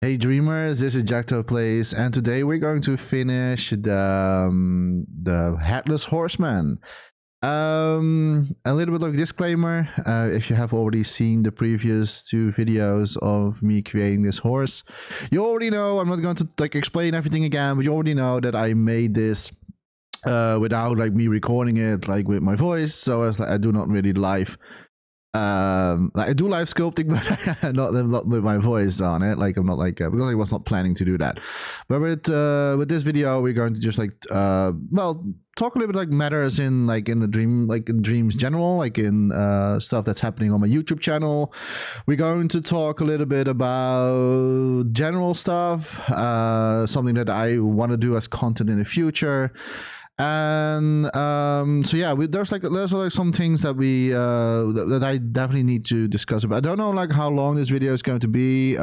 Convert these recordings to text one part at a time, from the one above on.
Hey dreamers, this is Jacto Plays, and today we're going to finish the Headless Horseman. A little bit of a disclaimer: if you have already seen the previous two videos of me creating this horse, you already know. I'm not going to explain everything again, but you already know that I made this without me recording it with my voice. So I do not really live. I do live sculpting, but not with my voice on it. I'm not because I was not planning to do that. But with this video, we're going to just talk a little bit matters in in the dream, in dreams general, in stuff that's happening on my YouTube channel. We're going to talk a little bit about general stuff, something that I want to do as content in the future. And so yeah, there's some things that we that I definitely need to discuss about. I don't know how long this video is going to be,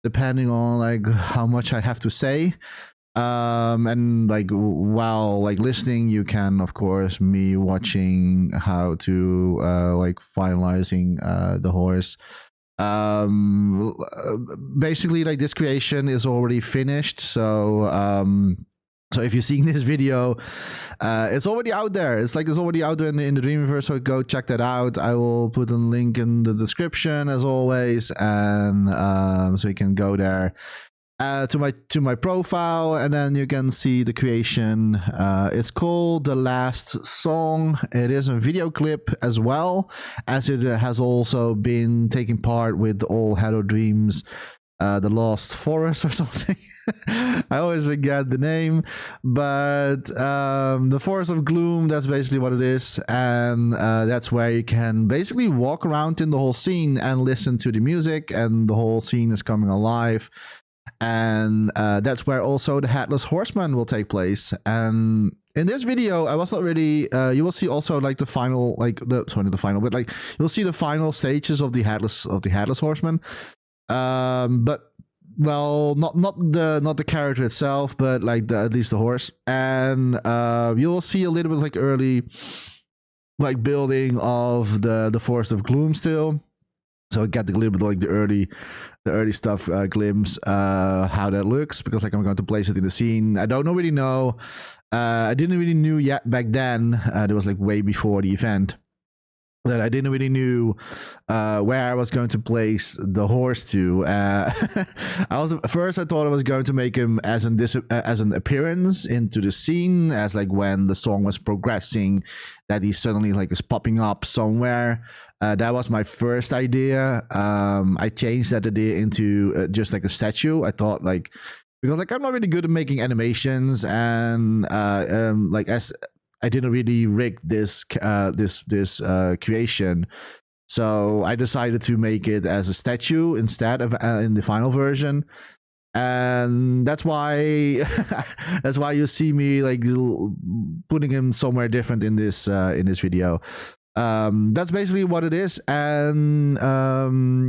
depending on how much I have to say. And while listening, you can of course me watching how to finalizing the horse. Basically this creation is already finished, so if you're seeing this video, it's already out there. It's already out there in the Dreamiverse, so go check that out. I will put a link in the description as always, and so you can go there to my profile, and then you can see the creation. It's called The Last Song. It is a video clip as well, as it has also been taking part with All Hallow Dreams. The Lost Forest or something. I always forget the name, but the Forest of Gloom, that's basically what it is, and that's where you can basically walk around in the whole scene and listen to the music, and the whole scene is coming alive. And that's where also the Headless Horseman will take place. And in this video, I was not really. You will see also the final, you'll see the final stages of the Headless Horseman. But well, not the character itself, but at least the horse. And you'll see a little bit early building of the Forest of Gloom still. So I get a little bit the early stuff glimpse how that looks, because I'm going to place it in the scene. I don't really know. I didn't really knew yet back then. It was way before the event, that I didn't really knew where I was going to place the horse to. First I thought I was going to make him as an appearance into the scene, as when the song was progressing, that he suddenly is popping up somewhere. That was my first idea. I changed that idea into just a statue. I thought because I'm not really good at making animations, and as I didn't really rig this creation, so I decided to make it as a statue instead of in the final version, and that's why that's why you see me putting him somewhere different in this video. That's basically what it is. And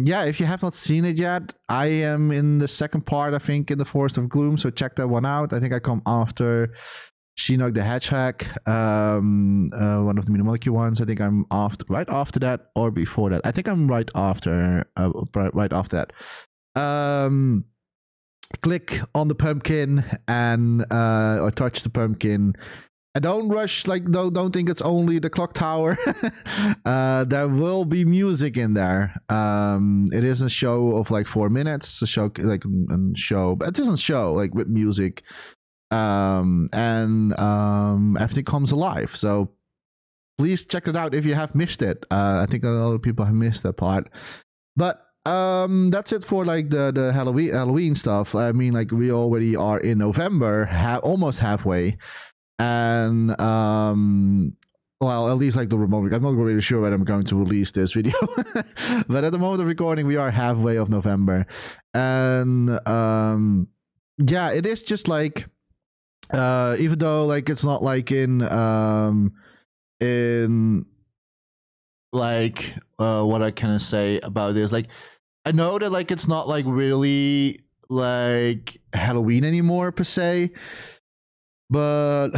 yeah, if you have not seen it yet, I am in the second part, I think, in the Forest of Gloom, so check that one out. I think I come after Shinnok the Hedgehog, one of the Minimaliki ones. I think I'm right after that, or before that. I think I'm right after that. Click on the pumpkin and or touch the pumpkin. And don't rush. Don't think it's only the clock tower. There will be music in there. It is a show of 4 minutes. A show but it doesn't show with music. And everything comes alive, so please check it out if you have missed it. I think a lot of people have missed that part, but that's it for the Halloween stuff. I mean, we already are in November, almost halfway, and well, at least the remote. I'm not really sure when I'm going to release this video, but at the moment of recording, we are halfway of November, and yeah, it is just even though it's not in what I can say about this, I know that it's not really Halloween anymore per se, but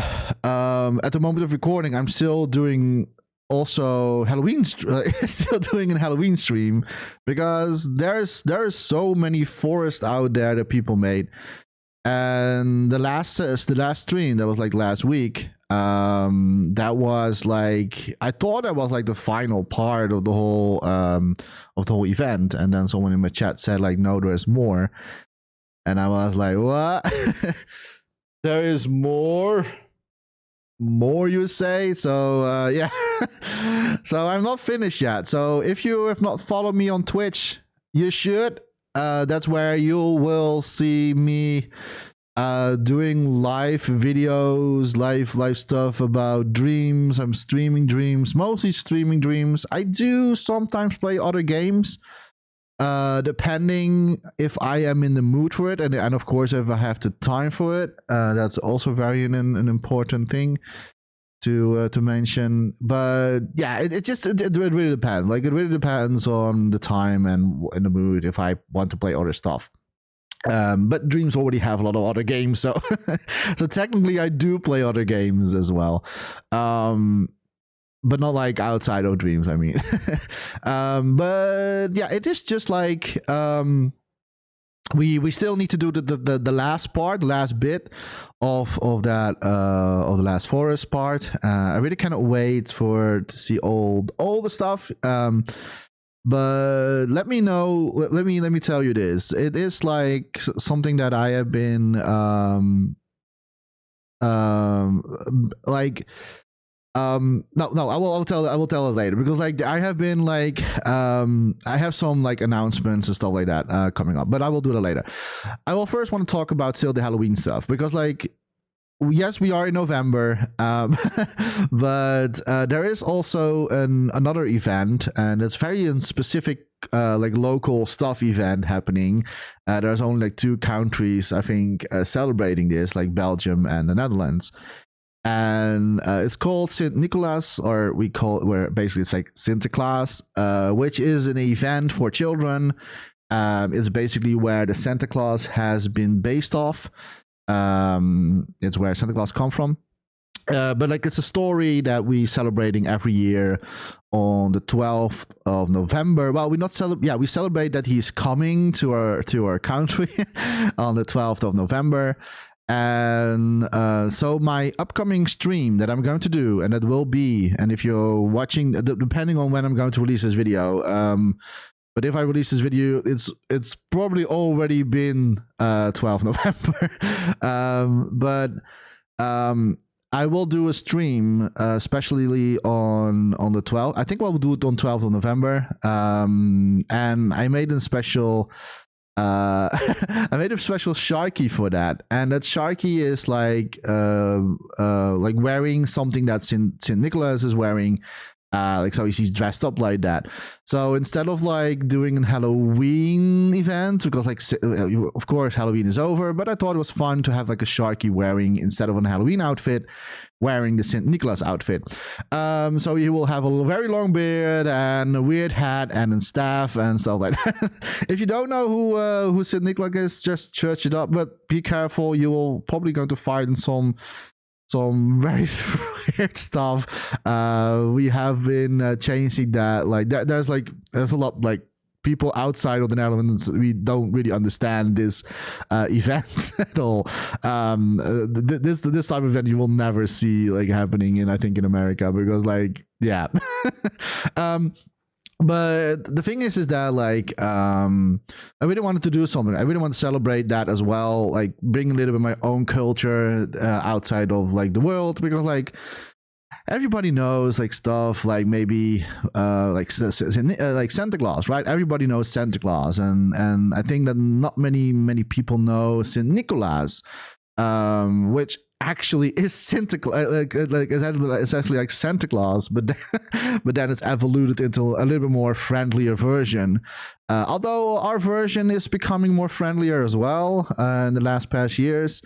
at the moment of recording, I'm still doing also Halloween still doing a Halloween stream, because there's so many forests out there that people made. And the last stream that was like last week, that was like, I thought that was like the final part of the whole event, and then someone in my chat said like, no, there's more. And I was like, what? There is more, you say? So yeah. So I'm not finished yet. So if you have not followed me on Twitch, you should. That's where you will see me doing live videos, live stuff about dreams. I'm streaming dreams, mostly streaming dreams. I do sometimes play other games, depending if I am in the mood for it, and of course if I have the time for it. That's also very an important thing to mention. But yeah, it really depends. Like, it really depends on the time and in the mood if I want to play other stuff. But Dreams already have a lot of other games, so so technically I do play other games as well, but not like outside of Dreams, I mean. But yeah, it is just like we still need to do the last part, the last bit of that of the last forest part. I really cannot wait to see all the stuff. But let me know. Let me tell you this. It is like something that I have been like. No, I will tell it later, because like I have been like I have some like announcements and stuff like that coming up, but I will do that later. I will first want to talk about still the Halloween stuff, because like, yes, we are in November, but there is also another event, and it's very specific, like local stuff event happening. There's only like 2 countries, I think, celebrating this, like Belgium and the Netherlands. And it's called St. Nicholas, or we call it, where basically it's like Sinterklaas, which is an event for children. It's basically where the Santa Claus has been based off. It's where Santa Claus come from. But like, it's a story that we celebrating every year on the 12th of November. Well, we celebrate that he's coming to our country on the 12th of November. And so my upcoming stream that I'm going to do, and that will be, and if you're watching, depending on when I'm going to release this video, but if I release this video, it's probably already been 12 November. But I will do a stream, especially on the 12th. I think we'll do it on 12th of November. And I made a special I made a special Sharky for that, and that Sharky is like wearing something that St. Nicholas is wearing. Like, so he's dressed up like that. So instead of like doing a Halloween event, because like, of course Halloween is over, but I thought it was fun to have like a Sharky wearing, instead of a Halloween outfit, wearing the St. Nicholas outfit. So he will have a very long beard and a weird hat and a staff and stuff like that. If you don't know who St. Nicholas is, just search it up, but be careful. You will probably going to find some very weird stuff. We have been changing that. Like, there's a lot like people outside of the Netherlands. We don't really understand this event at all. This type of event you will never see like happening in, I think, in America, because like, yeah. But the thing is that like, I really wanted to do something. I really want to celebrate that as well, like bring a little bit of my own culture outside of like the world, because like everybody knows like stuff like maybe like Santa Claus, right? Everybody knows Santa Claus, and I think that not many people know St. Nicholas, which actually is Santa Claus, like it's actually like Santa Claus, but then it's evolved into a little bit more friendlier version. Although our version is becoming more friendlier as well in the past years.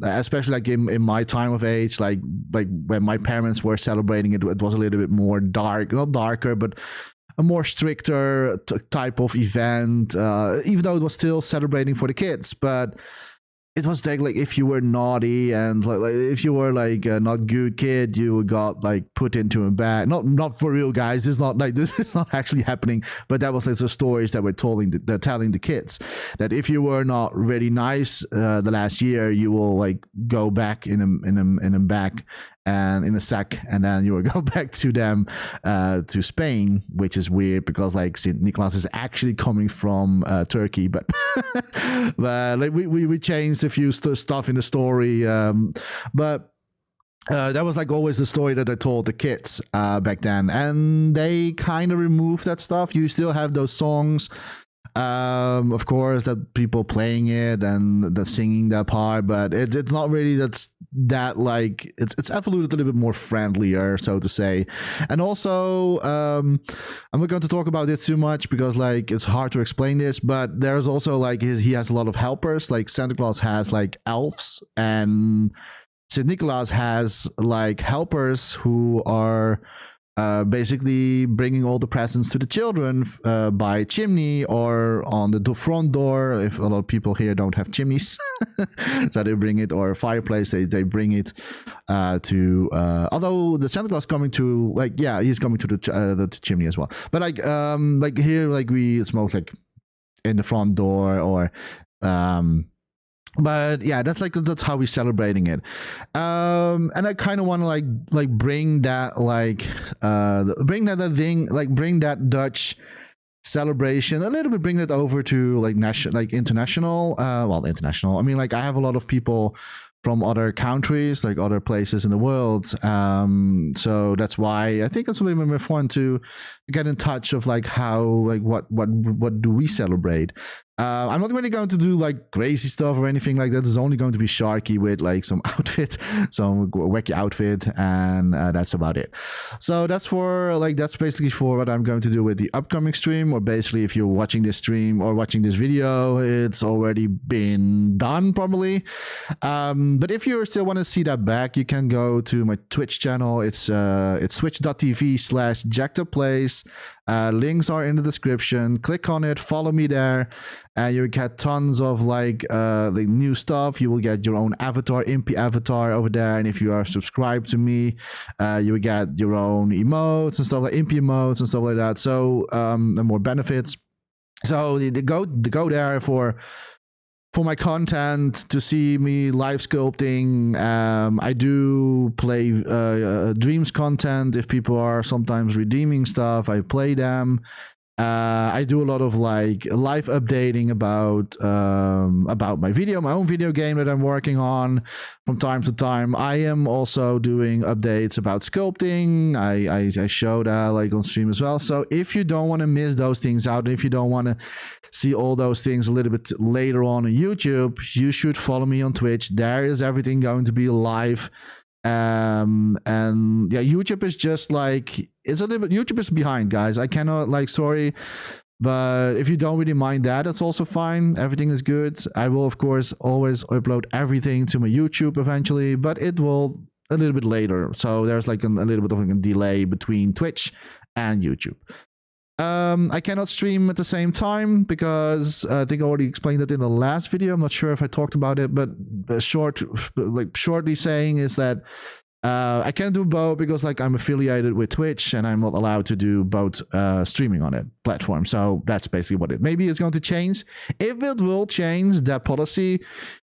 Especially like in my time of age, like when my parents were celebrating it, it was a little bit more dark, not darker, but a more stricter type of event. Even though it was still celebrating for the kids, but it was like if you were naughty and like if you were like a not good kid, you got like put into a bag. Not for real, guys. It's not like this is not actually happening. But that was like the stories that we're telling the kids that if you were not really nice the last year, you will like go back in a bag and in a sack, and then you will go back to them to Spain, which is weird because like St. Nicholas is actually coming from Turkey, but but like we changed a few stuff in the story, but that was like always the story that I told the kids back then, and they kind of removed that stuff. You still have those songs, of course, that people playing it and the singing that part, but it's not really that like it's evolved a little bit more friendlier, so to say. And also I'm not going to talk about it too much because like it's hard to explain this, but there's also like he has a lot of helpers. Like Santa Claus has like elves, and St. Nicholas has like helpers who are basically bringing all the presents to the children by chimney or on the front door. If a lot of people here don't have chimneys, so they bring it, or a fireplace, they bring it to. Although the Santa Claus coming to like, yeah, he's coming to the chimney as well. But like here, like we smoke like in the front door or. But yeah, that's how we're celebrating it, and I kind of want to like bring that bring that Dutch celebration a little bit, bring it over to like international. International. I mean, like I have a lot of people from other countries, like other places in the world. So that's why I think it's a little bit more fun to get in touch of like how like what do we celebrate. I'm not really going to do like crazy stuff or anything like that. It's only going to be Sharky with like some outfit, some wacky outfit, and that's about it. So that's basically for what I'm going to do with the upcoming stream, or basically if you're watching this stream or watching this video, it's already been done probably. But if you still want to see that back, you can go to my Twitch channel. It's twitch.tv/JackThePlace. Links are in the description. Click on it, follow me there, and you get tons of like new stuff. You will get your own avatar, Impy avatar over there, and if you are subscribed to me, you will get your own emotes and stuff like Impy emotes and stuff like that. So and more benefits. So go there for my content, to see me live sculpting. I do play dreams content. If people are sometimes redeeming stuff, I play them. I do a lot of like live updating about my own video game that I'm working on from time to time. I am also doing updates about sculpting. I show that like on stream as well. So if you don't want to miss those things out, if you don't want to see all those things a little bit later on YouTube, you should follow me on Twitch. There is everything going to be live. And yeah, YouTube is just like, it's a little bit, YouTube is behind, guys. I cannot like, sorry, but if you don't really mind that, that's also fine. Everything is good. I will of course always upload everything to my YouTube eventually, but it will a little bit later. So there's like a little bit of a delay between Twitch and YouTube. I cannot stream at the same time because I think I already explained it in the last video. I'm not sure if I talked about it, but shortly saying is that I can't do both because like I'm affiliated with Twitch and I'm not allowed to do both streaming on it platform. So that's basically what it maybe is going to change. If it will change that policy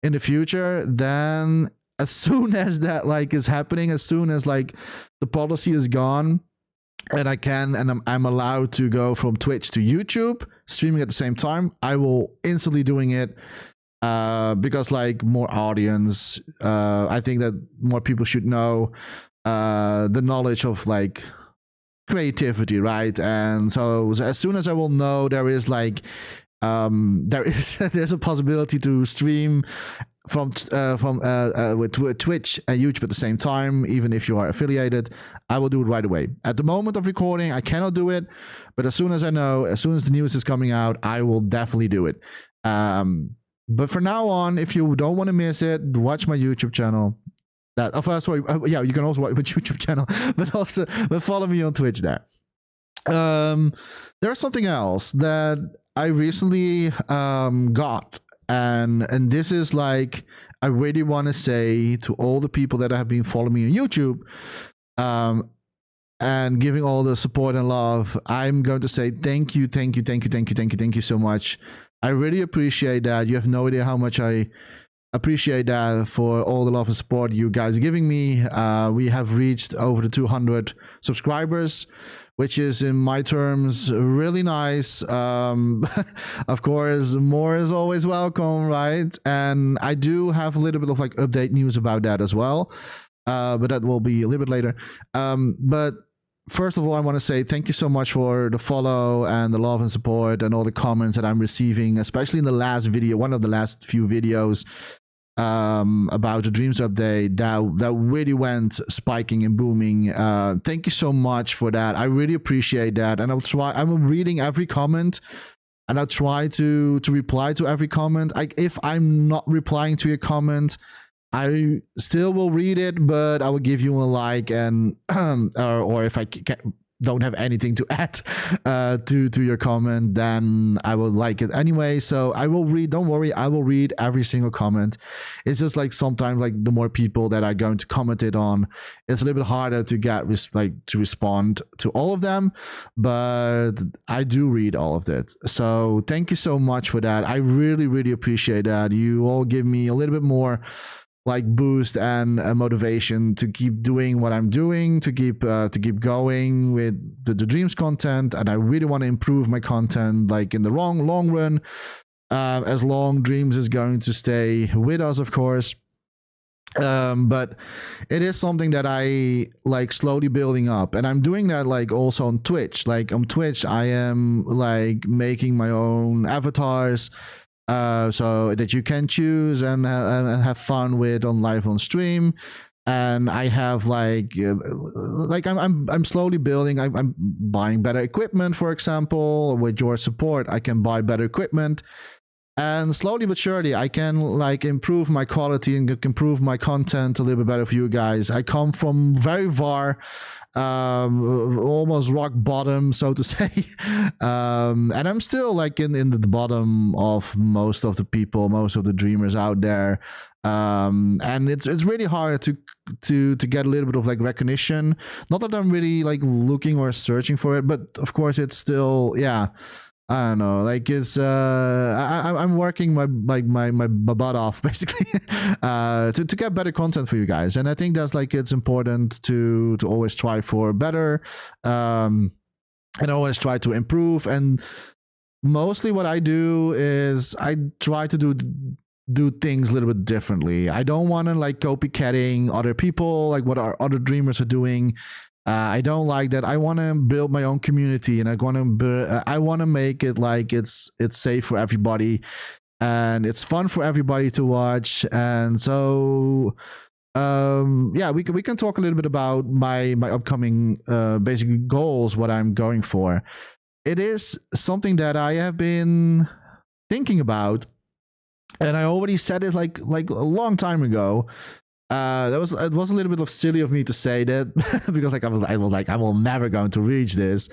in the future, then as soon as that like is happening, as soon as like the policy is gone, and I can, and I'm allowed to go from Twitch to YouTube streaming at the same time, I will instantly doing it because like more audience. I think that more people should know the knowledge of like creativity, right? And so as soon as I will know there is like there's a possibility to stream from with Twitch and YouTube at the same time, even if you are affiliated, I will do it right away. At the moment of recording, I cannot do it, but as soon as I know, as soon as the news is coming out, I will definitely do it. But for now on, if you don't want to miss it, watch my YouTube channel. Yeah, you can also watch my YouTube channel, but follow me on Twitch there. There's something else that I recently got And this is like, I really want to say to all the people that have been following me on YouTube, and giving all the support and love, I'm going to say thank you so much. I really appreciate that. You have no idea how much I appreciate that, for all the love and support you guys are giving me. We have reached over the 200 subscribers, which is, in my terms, really nice. Of course, more is always welcome, right? And I do have a little bit of like update news about that as well, but that will be a little bit later. But first of all, I want to say thank you so much for the follow and the love and support and all the comments that I'm receiving, especially in the last video, one of the last few videos about the Dreams update that really went spiking and booming. Thank you so much for that. I really appreciate that. And I'm reading every comment, and I'll try to reply to every comment. Like, if I'm not replying to your comment, I still will read it, but I will give you a like, and or if I don't have anything to add to your comment, then I will like it anyway. So I will read. Don't worry, I will read every single comment. It's just like sometimes, like, the more people that are going to comment it on, it's a little bit harder to get to respond to all of them. But I do read all of it. So thank you so much for that. I really appreciate that. You all give me a little bit more like boost and motivation to keep doing what I'm doing, to keep going with the Dreams content. And I really want to improve my content, like, in the long run, as long Dreams is going to stay with us, of course. But it is something that I like slowly building up, and I'm doing that like also on Twitch. Like, on Twitch, I am like making my own avatars, so that you can choose and have fun with on live on stream. And I have like I'm slowly building. I'm buying better equipment, for example. With your support, I can buy better equipment, and slowly but surely I can like improve my quality and improve my content a little bit better for you guys. I come from very far, almost rock bottom, so to say, and I'm still like in the bottom of most of the people, most of the dreamers out there, and it's really hard to get a little bit of like recognition. Not that I'm really like looking or searching for it, but of course it's still, yeah, I don't know, like, it's I'm working my butt off, basically, to get better content for you guys. And I think that's like, it's important to always try for better, and always try to improve. And mostly what I do is I try to do things a little bit differently. I don't want to like copycatting other people, like what our other dreamers are doing. I don't like that. I want to build my own community, and I want to make it like it's safe for everybody, and it's fun for everybody to watch. And so, yeah, we can talk a little bit about my upcoming basic goals, what I'm going for. It is something that I have been thinking about, and I already said it like a long time ago. It was a little bit of silly of me to say that because like I was like, I will never going to reach this,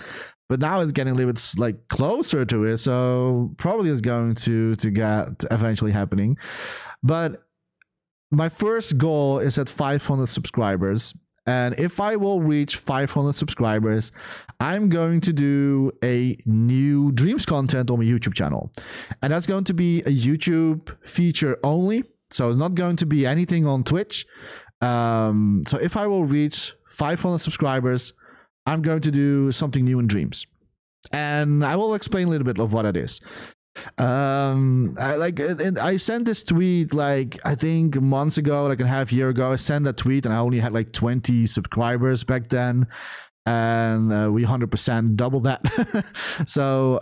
but now it's getting a little bit like closer to it, so probably it's going to get eventually happening. But my first goal is at 500 subscribers, and if I will reach 500 subscribers, I'm going to do a new Dreams content on my YouTube channel, and that's going to be a YouTube feature only. So it's not going to be anything on Twitch. So if I will reach 500 subscribers, I'm going to do something new in Dreams. And I will explain a little bit of what it is. I sent this tweet like, I think months ago, like a half year ago. I sent that tweet and I only had like 20 subscribers back then. And we 100% doubled that. So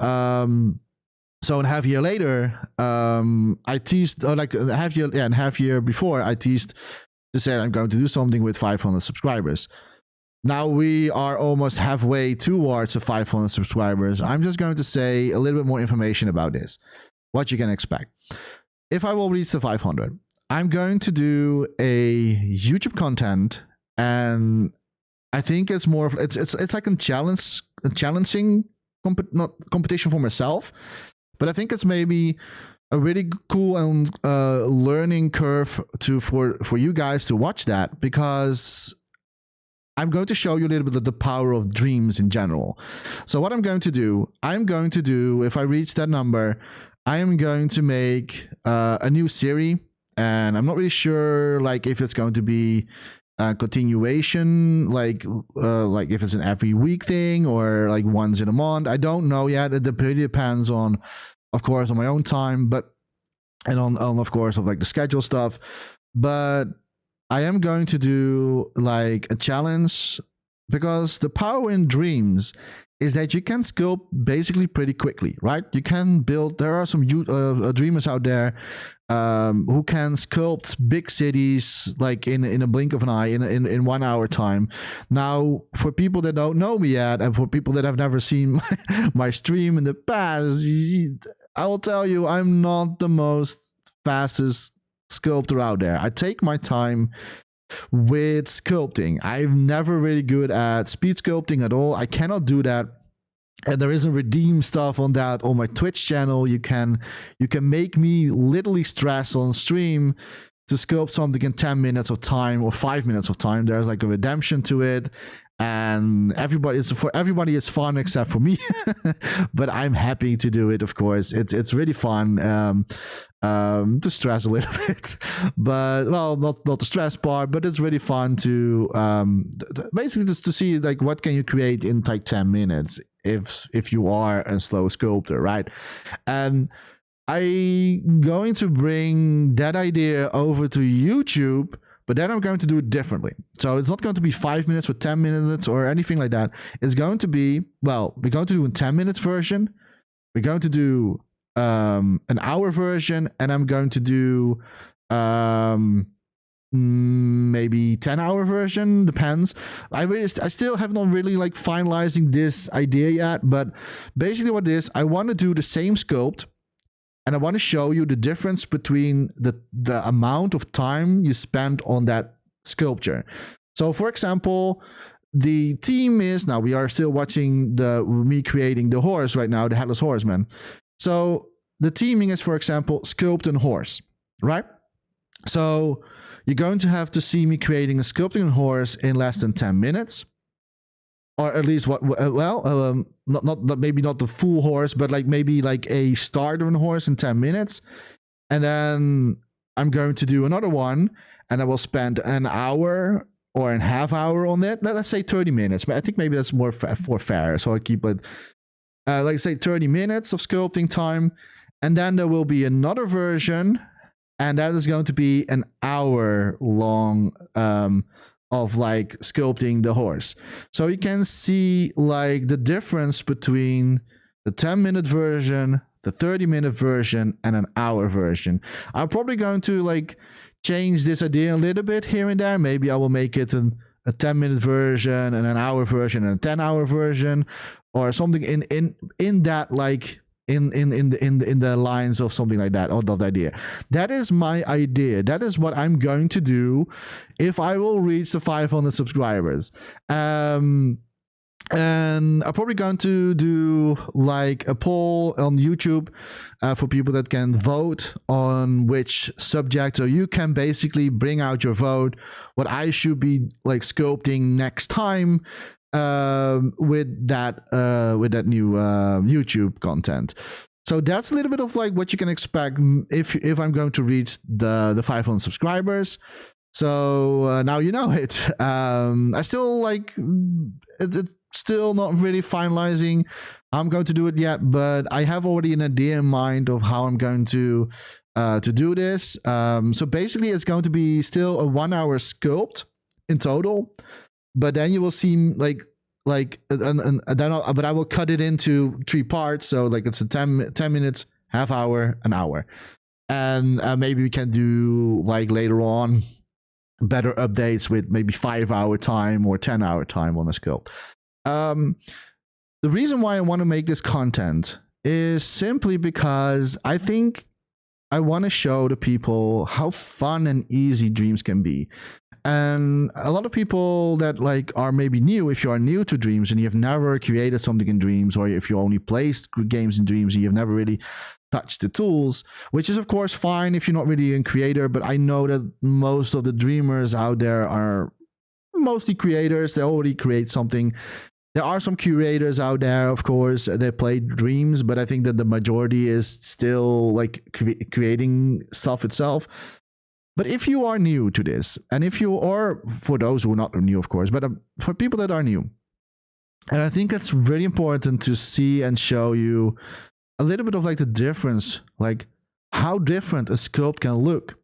a half year later, I teased, or like a half year before, I teased to say I'm going to do something with 500 subscribers. Now we are almost halfway towards the 500 subscribers. I'm just going to say a little bit more information about this, what you can expect. If I will reach the 500, I'm going to do a YouTube content, and I think it's more of it's like a challenging not competition for myself. But I think it's maybe a really cool and learning curve for you guys to watch that, because I'm going to show you a little bit of the power of dreams in general. So what I'm going to do, if I reach that number, I am going to make a new serie, and I'm not really sure like if it's going to be a continuation, like if it's an every week thing or like once in a month. I don't know yet. It really depends on, of course, on my own time, and on of course of like the schedule stuff. But I am going to do like a challenge, because the power in dreams is that you can sculpt basically pretty quickly, right? You can build. There are some dreamers out there who can sculpt big cities like in a blink of an eye, in 1 hour time. Now, for people that don't know me yet, and for people that have never seen my stream in the past, I will tell you I'm not the most fastest sculptor out there. I take my time with sculpting. I'm never really good at speed sculpting at all. I cannot do that. And there is a redeem stuff on that on my Twitch channel. You can make me literally stress on stream to sculpt something in 10 minutes of time or 5 minutes of time. There's like a redemption to it. And for everybody it's fun except for me. But I'm happy to do it, of course. It's really fun to stress a little bit. But well, not the stress part, but it's really fun to basically just to see like what can you create in like 10 minutes if you are a slow sculptor, right? And I'm going to bring that idea over to YouTube, but then I'm going to do it differently. So it's not going to be 5 minutes or 10 minutes or anything like that. It's going to be, well, we're going to do a 10 minutes version. We're going to do an hour version, and I'm going to do maybe 10-hour version, depends. I still have not really like finalizing this idea yet, but basically what it is, I want to do the same sculpt, and I want to show you the difference between the amount of time you spend on that sculpture. So for example, the theme is, now we are still watching me creating the horse right now, the Headless Horseman. So the theming is, for example, sculpt a horse, right? So you're going to have to see me creating a sculpting horse in less than 10 minutes. Or at least not maybe not the full horse, but like maybe like a start of a horse in 10 minutes. And then I'm going to do another one, and I will spend an hour or a half hour on it. Let's say 30 minutes, but I think maybe that's more fair. So I keep it like say 30 minutes of sculpting time. And then there will be another version, and that is going to be an hour long of like sculpting the horse. So you can see like the difference between the 10-minute version, the 30-minute version, and an hour version. I'm probably going to like change this idea a little bit here and there. Maybe I will make it a 10-minute version and an hour version and a 10-hour version, or something in that like in the lines of something like that, or that idea. That is my idea. That is what I'm going to do if I will reach the 500 subscribers. And I'm probably going to do like a poll on YouTube for people that can vote on which subject. So you can basically bring out your vote, what I should be like sculpting next time with that new YouTube content. So that's a little bit of like what you can expect if I'm going to reach the 500 subscribers. So now you know it. I still like it's still not really finalizing how I'm going to do it yet, but I have already an idea in mind of how I'm going to do this. So basically, it's going to be still a 1 hour sculpt in total. But then you will see but I will cut it into 3 parts. So like it's a 10 minutes, half hour, an hour. And maybe we can do like later on better updates with maybe 5-hour time or 10-hour time on a sculpt. The reason why I want to make this content is simply because I think I want to show the people how fun and easy dreams can be. And a lot of people that like are maybe new, if you are new to dreams and you have never created something in dreams, or if you only played games in dreams and you've never really touch the tools, which is of course fine if you're not really a creator. But I know that most of the dreamers out there are mostly creators. They already create something. There are some curators out there, of course, they play dreams, but I think that the majority is still like creating stuff itself. But if you are new to this, and if you are, for those who are not new, of course, but for people that are new, and I think it's really important to see and show you a little bit of like the difference, like how different a sculpt can look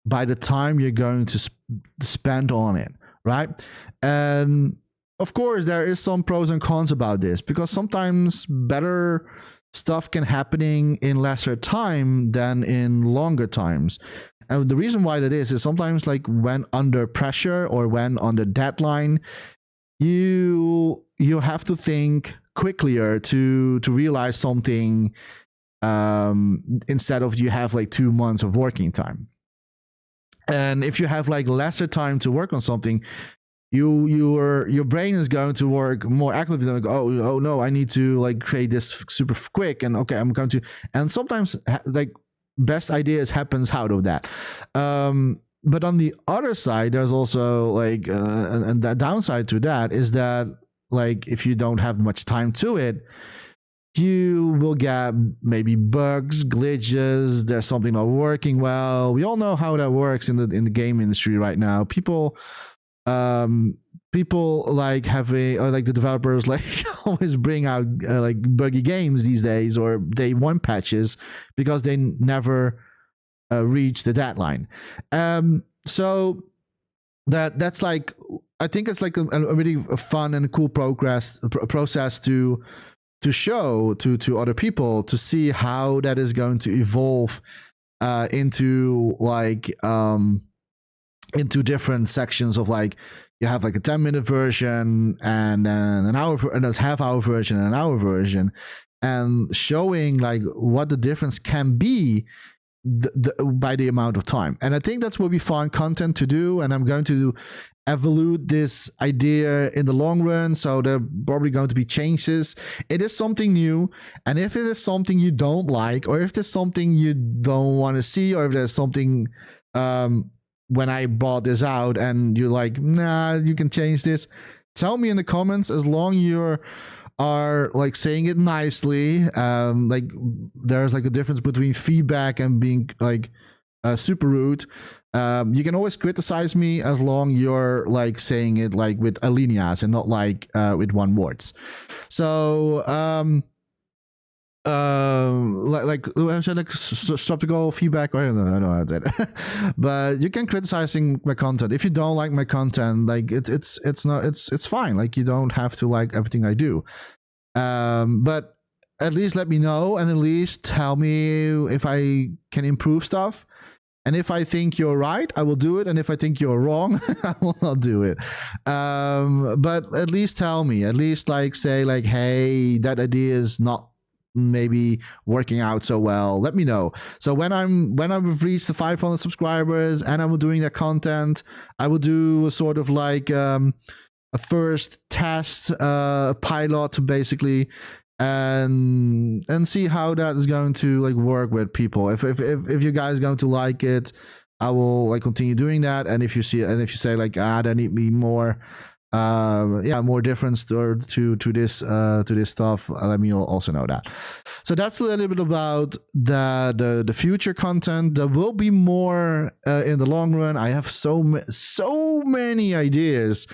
by the time you're going to spend on it, right? And of course, there is some pros and cons about this, because sometimes better stuff can happening in lesser time than in longer times. And the reason why that is sometimes like when under pressure or when under deadline, you have to think quicker to realize something, instead of you have like 2 months of working time. And if you have like lesser time to work on something, your brain is going to work more actively. Like, oh no, I need to like create this super quick, and okay, I'm going to. And sometimes like best ideas happens out of that. But on the other side, there's also like and the downside to that is that like if you don't have much time to it, you will get maybe bugs, glitches. There's something not working well. We all know how that works in the game industry right now. People like having, or like the developers like always bring out like buggy games these days, or day one patches, because they never reach the deadline. So that's like, I think it's like a really fun and cool process to show to other people, to see how that is going to evolve into like into different sections of like, you have like a 10-minute version and then an hour and a half-hour version and an hour version, and showing like what the difference can be by the amount of time. And I think that's what we find content to do, and I'm going to evolve this idea in the long run. So there are probably going to be changes. It is something new, and if it is something you don't like, or if there's something you don't want to see, or if there's something when I bought this out and you're like, nah, you can change this, tell me in the comments. As long you are like saying it nicely, like there's like a difference between feedback and being like super rude. You can always criticize me as long you're like saying it like with alineas and not like with one words. So like skeptical feedback, I don't know how to say it. But you can criticizing my content. If you don't like my content, like it's fine. Like you don't have to like everything I do. But at least let me know, and at least tell me if I can improve stuff. And if I think you're right, I will do it. And if I think you're wrong, I will not do it. But at least tell me, at least like say like, hey, that idea is not maybe working out so well. Let me know. So when I've reached the 500 subscribers and I'm doing that content, I will do a sort of like a first test pilot basically, and see how that is going to like work with people. If you guys are going to like it, I will like continue doing that. And if you say like, there need me more more difference to this stuff, let me also know that. So that's a little bit about the future content. There will be more in the long run. I have so many ideas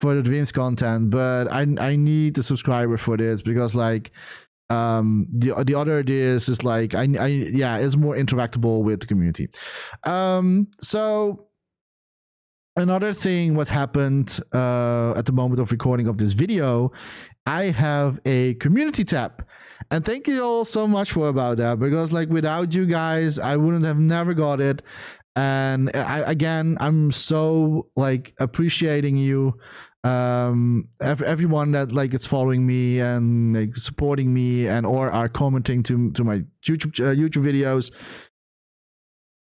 for the dreams content, but I need the subscriber for this, because like the other ideas is like it's more interactable with the community. So another thing what happened at the moment of recording of this video, I have a community tab, and thank you all so much for about that, because like without you guys I wouldn't have never got it. And I'm so like appreciating you, everyone that like is following me and like supporting me and or are commenting to my YouTube videos.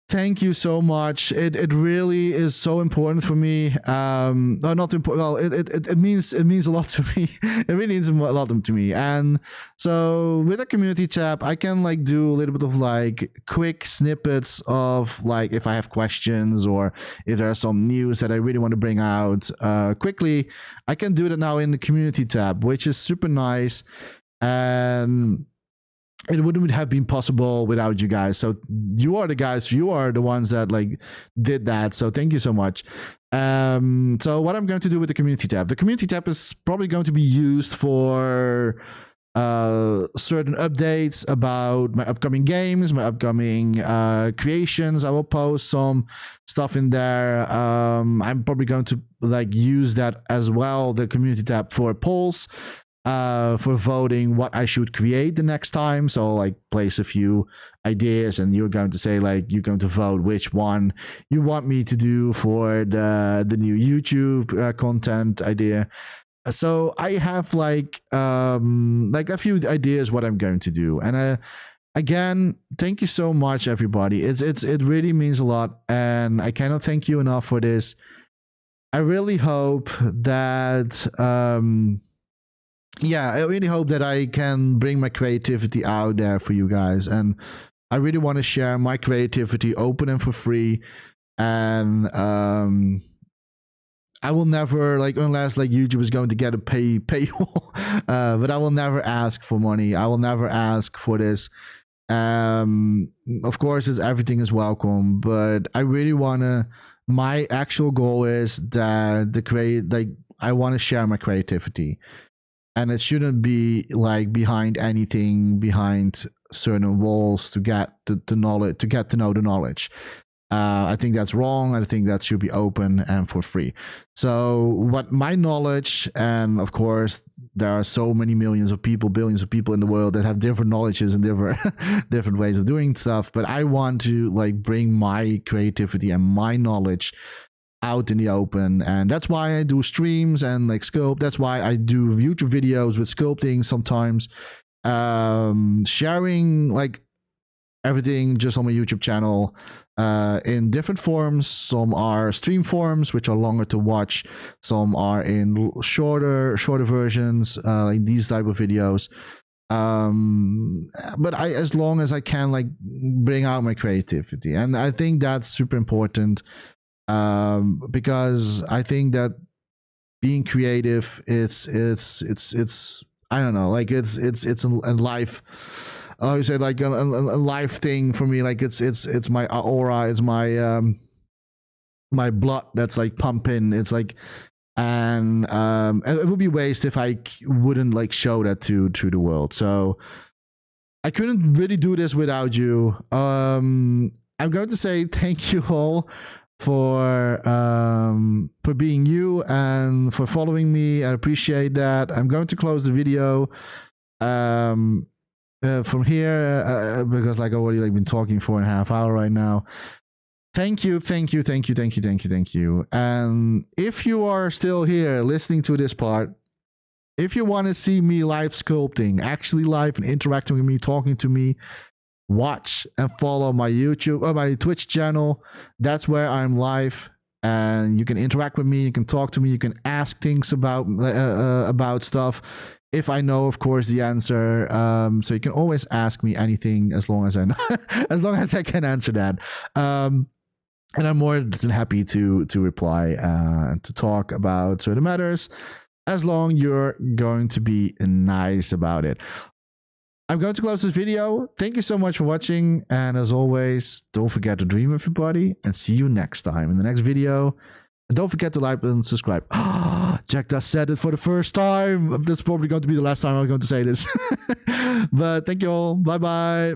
Thank you so much. It really is so important for me. No, not important. Well, it means a lot to me. It really means a lot to me. And so with a community tab, I can like do a little bit of like quick snippets of like if I have questions or if there's some news that I really want to bring out quickly. I can do that now in the community tab, which is super nice. And it wouldn't have been possible without you guys. So you are the guys, you are the ones that like did that. So thank you so much. So what I'm going to do with the community tab, the community tab is probably going to be used for certain updates about my upcoming games, my upcoming creations. I will post some stuff in there. I'm probably going to like use that as well, the community tab, for polls. For voting what I should create the next time. So like place a few ideas and you're going to say like you're going to vote which one you want me to do for the new YouTube content idea. So I have like a few ideas what I'm going to do. And again, thank you so much, everybody. It really means a lot, and I cannot thank you enough for this. I really hope that yeah, I really hope that I can bring my creativity out there for you guys. And I really want to share my creativity open and for free. And I will never, like, unless like YouTube is going to get a paywall, but I will never ask for money. I will never ask for this. Of course, everything is welcome, but I really want to, my actual goal is that I want to share my creativity. And it shouldn't be like behind anything, behind certain walls to get the knowledge, to get to know the knowledge. I think that's wrong. I think that should be open and for free. So what my knowledge, and of course there are so many millions of people, billions of people in the world that have different knowledges and different ways of doing stuff. But I want to like bring my creativity and my knowledge out in the open, and that's why I do streams and like Sculpt. That's why I do YouTube videos with sculpting sometimes, sharing like everything just on my YouTube channel in different forms. Some are stream forms, which are longer to watch. Some are in shorter versions, like these type of videos. But as long as I can like bring out my creativity, and I think that's super important. Because I think that being creative, it's I don't know, like it's a life. You say like a life thing for me. Like it's my aura, it's my my blood that's like pumping. It's like, and it would be waste if I wouldn't like show that to the world. So I couldn't really do this without you. I'm going to say thank you all for being you and for following me. I appreciate that. I'm going to close the video from here because like I already like been talking for 4.5 hours right now. Thank you. And if you are still here listening to this part, if you want to see me live sculpting, actually live and interacting with me, talking to me, watch and follow my YouTube or my Twitch channel. That's where I'm live, and you can interact with me. You can talk to me. You can ask things about stuff. If I know, of course, the answer. So you can always ask me anything as long as I know, as long as I can answer that. And I'm more than happy to reply and to talk about certain matters, as long you're going to be nice about it. I'm going to close this video. Thank you so much for watching. And as always, don't forget to dream, everybody, and see you next time in the next video. And don't forget to like and subscribe. Jack just said it for the first time. This is probably going to be the last time I'm going to say this. But thank you all. Bye-bye.